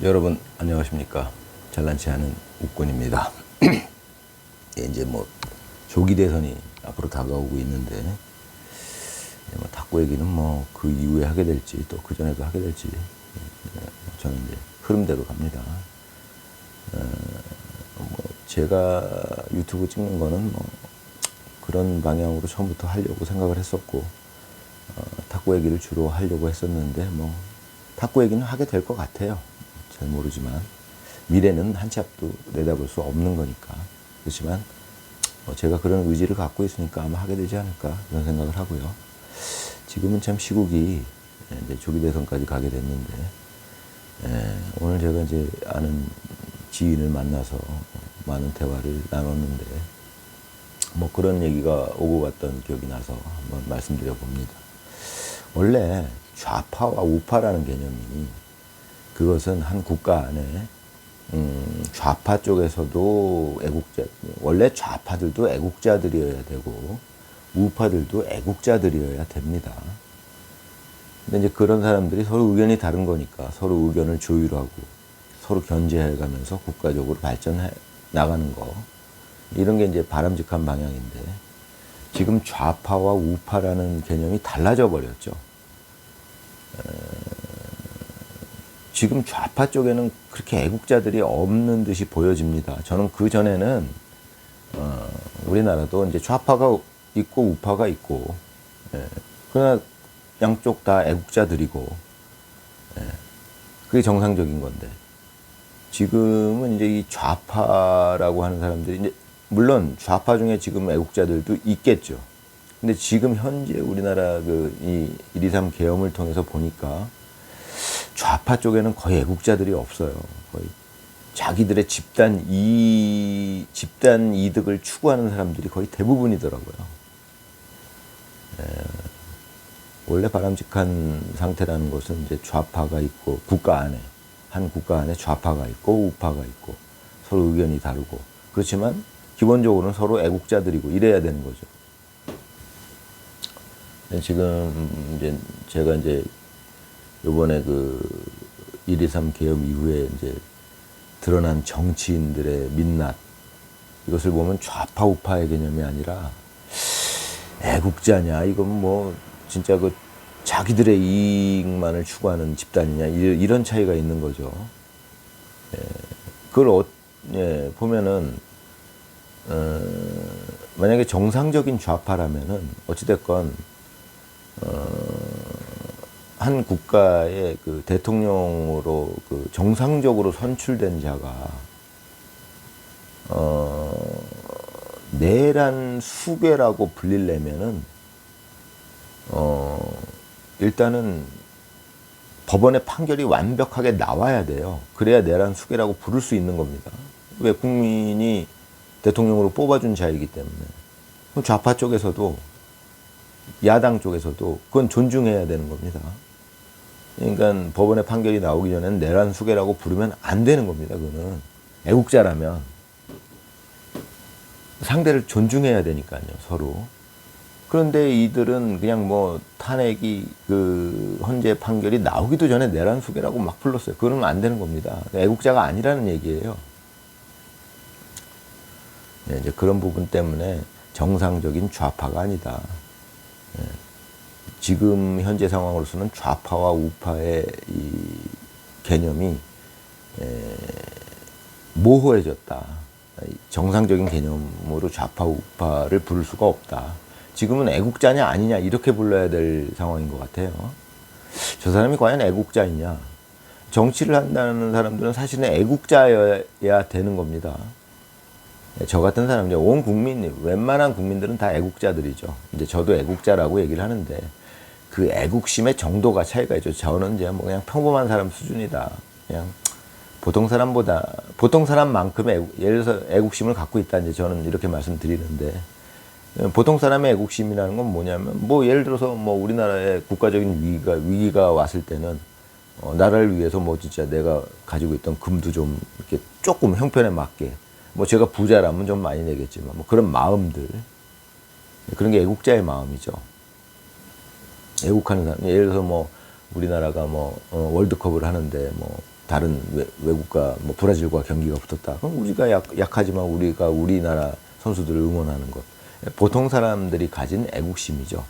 여러분 안녕하십니까. 잘난치 않은 욱군입니다. 예, 이제 뭐 조기 대선이 앞으로 다가오고 있는데 뭐 탁구 얘기는 뭐 그 이후에 하게 될지 또 그 전에도 하게 될지 저는 이제 흐름대로 갑니다. 뭐 제가 유튜브 찍는 거는 뭐 그런 방향으로 처음부터 하려고 생각을 했었고 탁구 얘기를 주로 하려고 했었는데 뭐 탁구 얘기는 하게 될 것 같아요. 잘 모르지만 미래는 한 치 앞도 내다볼 수 없는 거니까. 그렇지만 제가 그런 의지를 갖고 있으니까 아마 하게 되지 않을까 그런 생각을 하고요. 지금은 참 시국이 이제 조기 대선까지 가게 됐는데 오늘 제가 이제 아는 지인을 만나서 많은 대화를 나눴는데 뭐 그런 얘기가 오고 갔던 기억이 나서 한번 말씀드려 봅니다. 원래 좌파와 우파라는 개념이 그것은 한 국가 안에 좌파 쪽에서도 애국자, 원래 좌파들도 애국자들이어야 되고 우파들도 애국자들이어야 됩니다. 근데 이제 그런 사람들이 서로 의견이 다른 거니까 서로 의견을 조율하고 서로 견제해 가면서 국가적으로 발전해 나가는 거. 이런 게 이제 바람직한 방향인데 지금 좌파와 우파라는 개념이 달라져 버렸죠. 지금 좌파 쪽에는 그렇게 애국자들이 없는 듯이 보여집니다. 저는 그 전에는 우리나라도 이제 좌파가 있고 우파가 있고, 그러나 양쪽 다 애국자들이고, 그게 정상적인 건데 지금은 이제 이 좌파라고 하는 사람들이 이제 물론 좌파 중에 지금 애국자들도 있겠죠. 근데 지금 현재 우리나라 이 123 계엄을 통해서 보니까 좌파 쪽에는 거의 애국자들이 없어요. 거의 자기들의 집단 이득을 추구하는 사람들이 거의 대부분이더라고요. 원래 바람직한 상태라는 것은 이제 좌파가 있고 한 국가 안에 좌파가 있고 우파가 있고 서로 의견이 다르고 그렇지만 기본적으로는 서로 애국자들이고 이래야 되는 거죠. 지금 이제 제가 이제 요번에 그 123 계엄 이후에 이제 드러난 정치인들의 민낯, 이것을 보면 좌파 우파의 개념이 아니라 애국자냐, 이건 뭐 진짜 그 자기들의 이익만을 추구하는 집단이냐, 이런 차이가 있는 거죠. 그걸 보면은 만약에 정상적인 좌파라면은 어찌됐건 한 국가의 그 대통령으로 그 정상적으로 선출된 자가 내란 수괴라고 불리려면은 일단은 법원의 판결이 완벽하게 나와야 돼요. 그래야 내란 수괴라고 부를 수 있는 겁니다. 왜? 국민이 대통령으로 뽑아준 자이기 때문에. 좌파 쪽에서도 야당 쪽에서도 그건 존중해야 되는 겁니다. 그러니까 법원의 판결이 나오기 전에는 내란 수괴라고 부르면 안 되는 겁니다. 그거는 애국자라면 상대를 존중해야 되니까요, 서로. 그런데 이들은 그냥 뭐 탄핵이 그 헌재 판결이 나오기도 전에 내란 수괴라고 막 불렀어요. 그러면 안 되는 겁니다. 애국자가 아니라는 얘기예요. 이제 그런 부분 때문에 정상적인 좌파가 아니다. 지금 현재 상황으로서는 좌파와 우파의 이 개념이 모호해졌다. 정상적인 개념으로 좌파 우파를 부를 수가 없다. 지금은 애국자냐 아니냐 이렇게 불러야 될 상황인 것 같아요. 저 사람이 과연 애국자이냐. 정치를 한다는 사람들은 사실은 애국자여야 되는 겁니다. 저 같은 사람, 이제 온 국민, 웬만한 국민들은 다 애국자들이죠. 이제 저도 애국자라고 얘기를 하는데 그 애국심의 정도가 차이가 있죠. 저는 이제 뭐 그냥 평범한 사람 수준이다. 그냥 보통 사람만큼의 예를 들어서 애국심을 갖고 있다. 이제 저는 이렇게 말씀드리는데 보통 사람의 애국심이라는 건 뭐냐면 뭐 예를 들어서 뭐 우리나라의 국가적인 위기가 왔을 때는 나라를 위해서 뭐 진짜 내가 가지고 있던 금도 좀 이렇게 조금 형편에 맞게 뭐 제가 부자라면 좀 많이 내겠지만 뭐 그런 마음들, 그런 게 애국자의 마음이죠. 애국하는 사람, 예를 들어서 뭐 우리나라가 뭐 월드컵을 하는데 뭐 다른 외국과 뭐 브라질과 경기가 붙었다. 그럼 우리가 약하지만 우리가 우리나라 선수들을 응원하는 것. 보통 사람들이 가진 애국심이죠.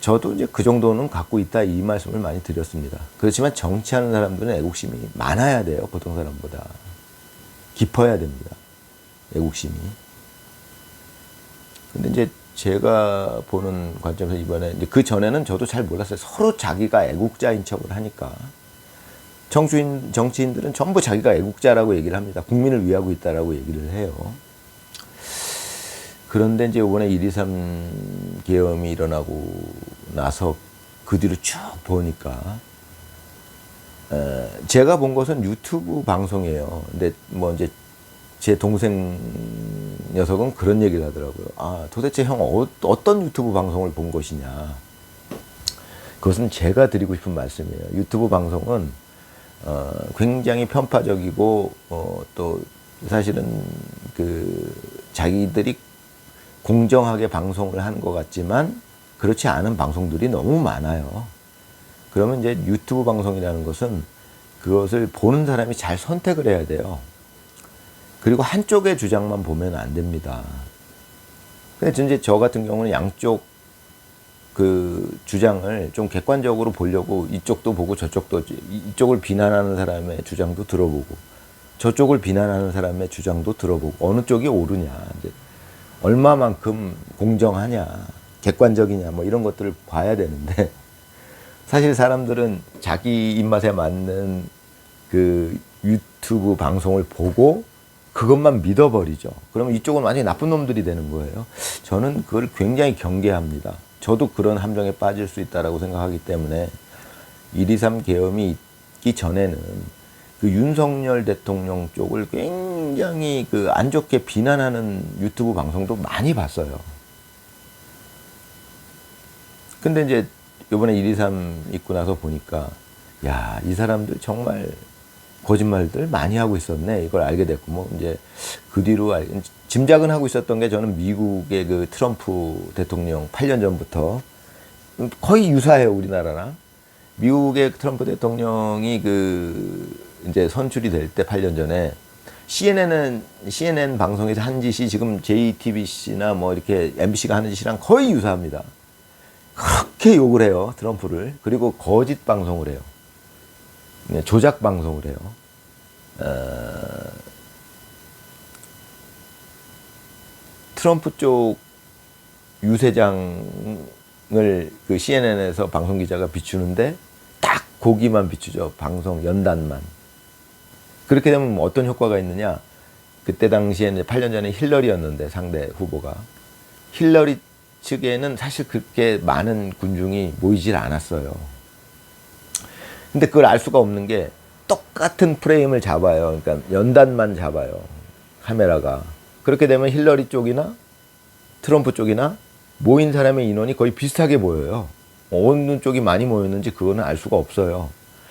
저도 이제 그 정도는 갖고 있다 이 말씀을 많이 드렸습니다. 그렇지만 정치하는 사람들은 애국심이 많아야 돼요. 보통 사람보다. 깊어야 됩니다. 애국심이. 근데 이제 제가 보는 관점에서 이번에 이제 그 전에는 저도 잘 몰랐어요. 서로 자기가 애국자인 척을 하니까. 정치인들은 전부 자기가 애국자라고 얘기를 합니다. 국민을 위하고 있다라고 얘기를 해요. 그런데 이제 이번에 1.23 계엄이 일어나고 나서 그 뒤로 쭉 보니까 제가 본 것은 유튜브 방송이에요. 근데 뭐 이제 제 동생 녀석은 그런 얘기를 하더라고요. 아, 도대체 형 어떤 유튜브 방송을 본 것이냐. 그것은 제가 드리고 싶은 말씀이에요. 유튜브 방송은 굉장히 편파적이고 또 사실은 그 자기들이 공정하게 방송을 하는 것 같지만 그렇지 않은 방송들이 너무 많아요. 그러면 이제 유튜브 방송이라는 것은 그것을 보는 사람이 잘 선택을 해야 돼요. 그리고 한쪽의 주장만 보면 안 됩니다. 근데 이제 저 같은 경우는 양쪽 그 주장을 좀 객관적으로 보려고 이쪽도 보고 저쪽도, 이쪽을 비난하는 사람의 주장도 들어보고 저쪽을 비난하는 사람의 주장도 들어보고 어느 쪽이 옳으냐, 이제 얼마만큼 공정하냐, 객관적이냐, 뭐 이런 것들을 봐야 되는데 사실 사람들은 자기 입맛에 맞는 그 유튜브 방송을 보고 그것만 믿어버리죠. 그러면 이쪽은 완전히 나쁜 놈들이 되는 거예요. 저는 그걸 굉장히 경계합니다. 저도 그런 함정에 빠질 수 있다라고 생각하기 때문에 1.23 계엄이 있기 전에는 그 윤석열 대통령 쪽을 굉장히 그 안 좋게 비난하는 유튜브 방송도 많이 봤어요. 근데 이제 이번에 1.23 있고 나서 보니까 야, 이 사람들 정말 거짓말들 많이 하고 있었네. 이걸 알게 됐고, 뭐 이제 그 뒤로 짐작은 하고 있었던 게, 저는 미국의 그 트럼프 대통령 8년 전부터 거의 유사해요, 우리나라랑. 미국의 트럼프 대통령이 그 이제 선출이 될 때 8년 전에 CNN 방송에서 한 짓이 지금 JTBC나 뭐 이렇게 MBC가 하는 짓이랑 거의 유사합니다. 그렇게 욕을 해요, 트럼프를. 그리고 거짓 방송을 해요. 조작 방송을 해요. 트럼프 쪽 유세장을 그 CNN에서 방송 기자가 비추는데 딱 거기만 비추죠. 방송 연단만. 그렇게 되면 어떤 효과가 있느냐? 그때 당시에 8년 전에 힐러리였는데 상대 후보가, 힐러리 측에는 사실 그렇게 많은 군중이 모이질 않았어요. 근데 그걸 알 수가 없는 게 똑같은 프레임을 잡아요. 그러니까 연단만 잡아요, 카메라가. 그렇게 되면 힐러리 쪽이나 트럼프 쪽이나 모인 사람의 인원이 거의 비슷하게 보여요. 어느 쪽이 많이 모였는지 그거는 알 수가 없어요.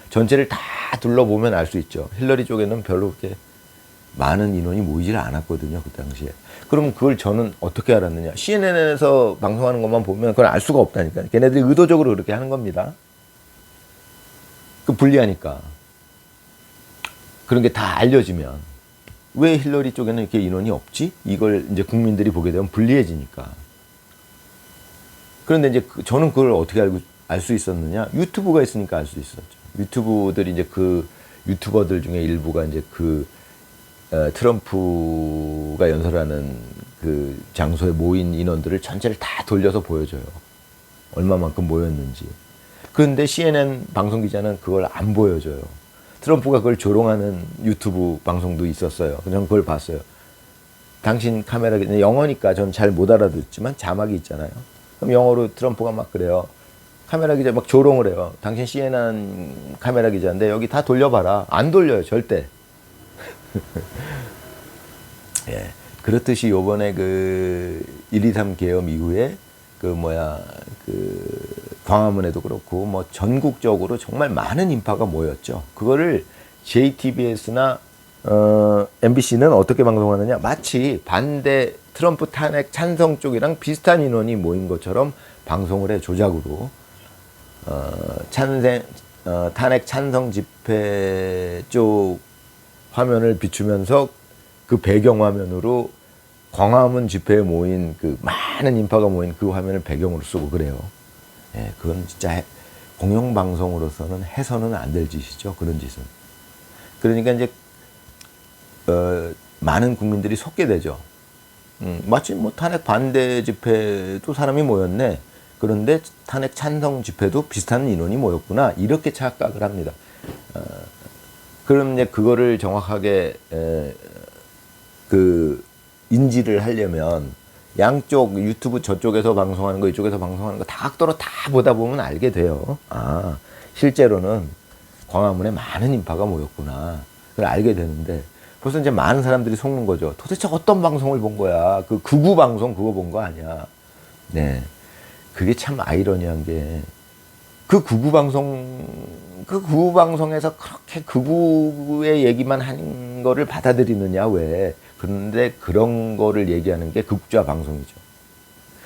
전체를 다 둘러보면 알 수 있죠. 힐러리 쪽에는 별로 그렇게 많은 인원이 모이질 않았거든요, 그 당시에. 그럼 그걸 저는 어떻게 알았느냐? CNN에서 방송하는 것만 보면 그걸 알 수가 없다니까. 걔네들이 의도적으로 그렇게 하는 겁니다. 그 불리하니까. 그런 게 다 알려지면 왜 힐러리 쪽에는 이렇게 인원이 없지? 이걸 이제 국민들이 보게 되면 불리해지니까. 그런데 이제 저는 그걸 어떻게 알 수 있었느냐? 유튜브가 있으니까 알 수 있었죠. 유튜브들이 이제 그 유튜버들 중에 일부가 이제 그 트럼프가 연설하는 그 장소에 모인 인원들을 전체를 다 돌려서 보여줘요. 얼마만큼 모였는지. 그런데 CNN 방송 기자는 그걸 안 보여줘요. 트럼프가 그걸 조롱하는 유튜브 방송도 있었어요. 저는 그걸 봤어요. 당신 카메라 기자, 영어니까 전 잘 못 알아듣지만 자막이 있잖아요. 그럼 영어로 트럼프가 막 그래요. 카메라 기자 막 조롱을 해요. 당신 CNN 카메라 기자인데 여기 다 돌려봐라. 안 돌려요, 절대. 예. 그렇듯이 요번에 그 1.23 계엄 이후에 그 광화문에도 그렇고 뭐 전국적으로 정말 많은 인파가 모였죠. 그거를 JTBS나 MBC는 어떻게 방송하느냐? 마치 반대 트럼프 탄핵 찬성 쪽이랑 비슷한 인원이 모인 것처럼 방송을 해, 조작으로. 탄핵 찬성 집회 쪽 화면을 비추면서 그 배경 화면으로 광화문 집회에 모인 그 많은 인파가 모인 그 화면을 배경으로 쓰고 그래요. 예, 그건 진짜 공영방송으로서는 해서는 안 될 짓이죠. 그런 짓은. 그러니까 이제 많은 국민들이 속게 되죠. 마치 뭐 탄핵 반대 집회도 사람이 모였네. 그런데 탄핵 찬성 집회도 비슷한 인원이 모였구나. 이렇게 착각을 합니다. 그럼 이제 그거를 정확하게 그 인지를 하려면 양쪽 유튜브 저쪽에서 방송하는 거 이쪽에서 방송하는 거 다각도로 다 보다 보면 알게 돼요. 아, 실제로는 광화문에 많은 인파가 모였구나. 그걸 알게 되는데 벌써 이제 많은 사람들이 속는 거죠. 도대체 어떤 방송을 본 거야? 그 극우 방송 그거 본 거 아니야? 네. 그게 참 아이러니한 게 그 극우 방송에서 그렇게 극우의 얘기만 하는 거를 받아들이느냐 왜? 그런데 그런 거를 얘기하는 게 극좌 방송이죠.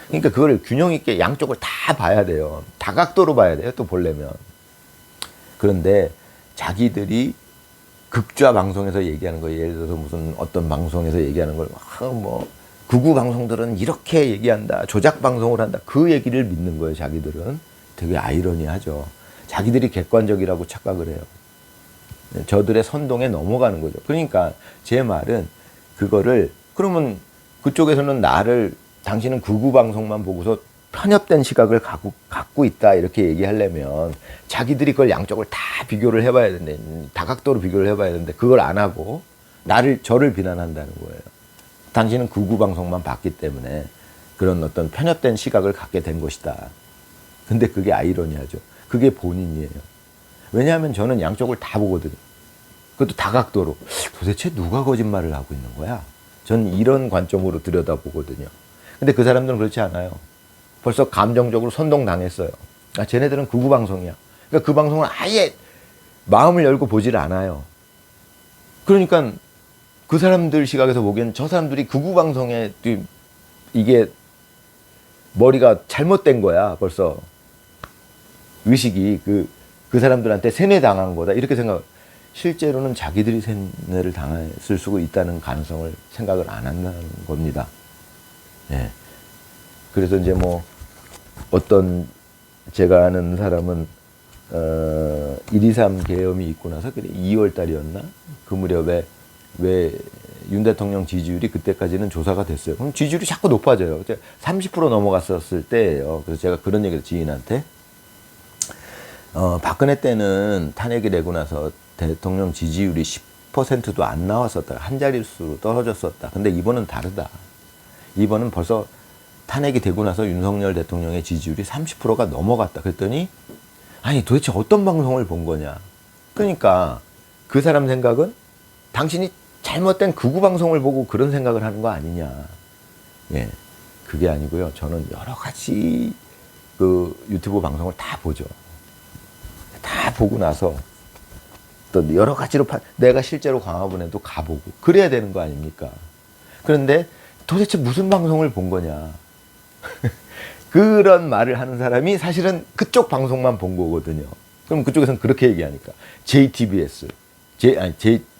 그러니까 그걸 균형 있게 양쪽을 다 봐야 돼요. 다각도로 봐야 돼요. 또 보려면. 그런데 자기들이 극좌 방송에서 얘기하는 거, 예를 들어서 무슨 어떤 방송에서 얘기하는 걸 뭐 극우 방송들은 이렇게 얘기한다, 조작 방송을 한다, 그 얘기를 믿는 거예요. 자기들은. 되게 아이러니하죠. 자기들이 객관적이라고 착각을 해요. 저들의 선동에 넘어가는 거죠. 그러니까 제 말은 그거를 그러면 그쪽에서는 나를 당신은 극우 방송만 보고서 편협된 시각을 갖고 있다 이렇게 얘기하려면 자기들이 그걸 양쪽을 다 비교를 해봐야 되는데 다각도로 비교를 해봐야 되는데 그걸 안 하고 저를 비난한다는 거예요. 당신은 극우 방송만 봤기 때문에 그런 어떤 편협된 시각을 갖게 된 것이다. 근데 그게 아이러니하죠. 그게 본인이에요. 왜냐하면 저는 양쪽을 다 보거든요. 그것도 다각도로. 도대체 누가 거짓말을 하고 있는 거야? 저는 이런 관점으로 들여다보거든요. 근데 그 사람들은 그렇지 않아요. 벌써 감정적으로 선동당했어요. 아, 쟤네들은 극우 방송이야. 그러니까 그 방송을 아예 마음을 열고 보지를 않아요. 그러니까 그 사람들 시각에서 보기엔 저 사람들이 극우 방송에 이게 머리가 잘못된 거야. 벌써 의식이 그 사람들한테 세뇌당한 거다. 이렇게 생각. 실제로는 자기들이 세뇌를 당했을 수가 있다는 가능성을 생각을 안 한다는 겁니다. 예. 그래서 이제 뭐 어떤 제가 아는 사람은 1.23 계엄이 있고 나서 그래 2월 달이었나? 그 무렵에 왜 윤 대통령 지지율이 그때까지는 조사가 됐어요. 그럼 지지율이 자꾸 높아져요. 30% 넘어갔었을 때예요. 그래서 제가 그런 얘기를 지인한테 박근혜 때는 탄핵이 되고 나서 대통령 지지율이 10%도 안 나왔었다. 한 자릿수로 떨어졌었다. 근데 이번은 다르다. 이번은 벌써 탄핵이 되고 나서 윤석열 대통령의 지지율이 30%가 넘어갔다. 그랬더니 아니 도대체 어떤 방송을 본 거냐. 그러니까 그 사람 생각은 당신이 잘못된 극우 방송을 보고 그런 생각을 하는 거 아니냐. 예, 그게 아니고요. 저는 여러 가지 그 유튜브 방송을 다 보죠. 다 보고 나서 또 여러 가지로 내가 실제로 광화문에도 가보고 그래야 되는 거 아닙니까? 그런데 도대체 무슨 방송을 본 거냐. 그런 말을 하는 사람이 사실은 그쪽 방송만 본 거거든요. 그럼 그쪽에서는 그렇게 얘기하니까 JTBS,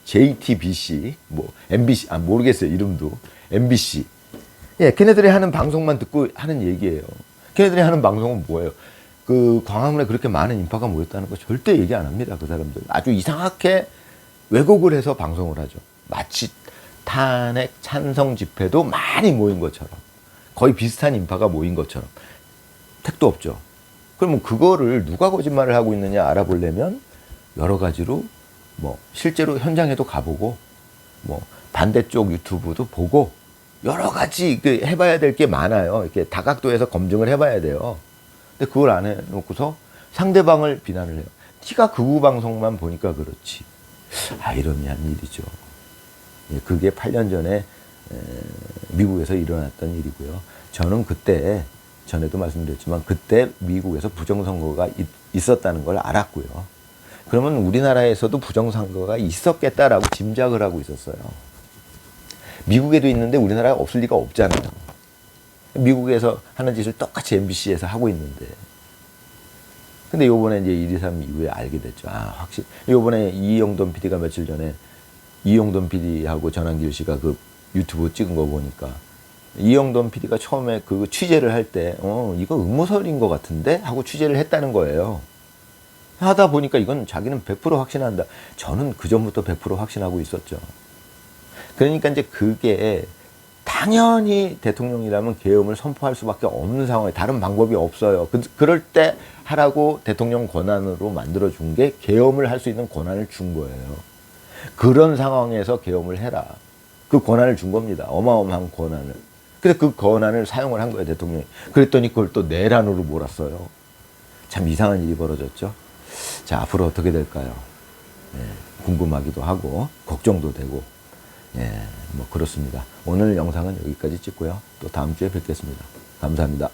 JTBC, 뭐 MBC, 모르겠어요 이름도 MBC. 예, 걔네들이 하는 방송만 듣고 하는 얘기예요. 걔네들이 하는 방송은 뭐예요? 그 광화문에 그렇게 많은 인파가 모였다는 거 절대 얘기 안 합니다. 그 사람들 아주 이상하게 왜곡을 해서 방송을 하죠. 마치 탄핵 찬성 집회도 많이 모인 것처럼 거의 비슷한 인파가 모인 것처럼 택도 없죠. 그러면 그거를 누가 거짓말을 하고 있느냐 알아보려면 여러 가지로 뭐 실제로 현장에도 가보고 뭐 반대쪽 유튜브도 보고 여러 가지 해봐야 될 게 많아요. 이렇게 다각도에서 검증을 해봐야 돼요. 근데 그걸 안 해놓고서 상대방을 비난을 해요. 네가 극우 방송만 보니까 그렇지. 아이러니한 일이죠. 예, 그게 8년 전에 미국에서 일어났던 일이고요. 저는 그때 전에도 말씀드렸지만 그때 미국에서 부정선거가 있었다는 걸 알았고요. 그러면 우리나라에서도 부정선거가 있었겠다라고 짐작을 하고 있었어요. 미국에도 있는데 우리나라가 없을 리가 없잖아요. 미국에서 하는 짓을 똑같이 MBC에서 하고 있는데 근데 요번에 이제 123 이후에 알게 됐죠. 아, 확실히. 요번에 이영돈 PD가 며칠 전에 이영돈 PD하고 전한길 씨가 그 유튜브 찍은 거 보니까 이영돈 PD가 처음에 그 취재를 할 때, 이거 음모설인 것 같은데? 하고 취재를 했다는 거예요. 하다 보니까 이건 자기는 100% 확신한다. 저는 그전부터 100% 확신하고 있었죠. 그러니까 이제 그게 당연히 대통령이라면 계엄을 선포할 수밖에 없는 상황에 다른 방법이 없어요. 그럴 때 하라고 대통령 권한으로 만들어준 게 계엄을 할 수 있는 권한을 준 거예요. 그런 상황에서 계엄을 해라. 그 권한을 준 겁니다. 어마어마한 권한을. 그래서 그 권한을 사용을 한 거예요, 대통령이. 그랬더니 그걸 또 내란으로 몰았어요. 참 이상한 일이 벌어졌죠. 자, 앞으로 어떻게 될까요? 예, 궁금하기도 하고, 걱정도 되고, 예, 뭐 그렇습니다. 오늘 영상은 여기까지 찍고요. 또 다음 주에 뵙겠습니다. 감사합니다.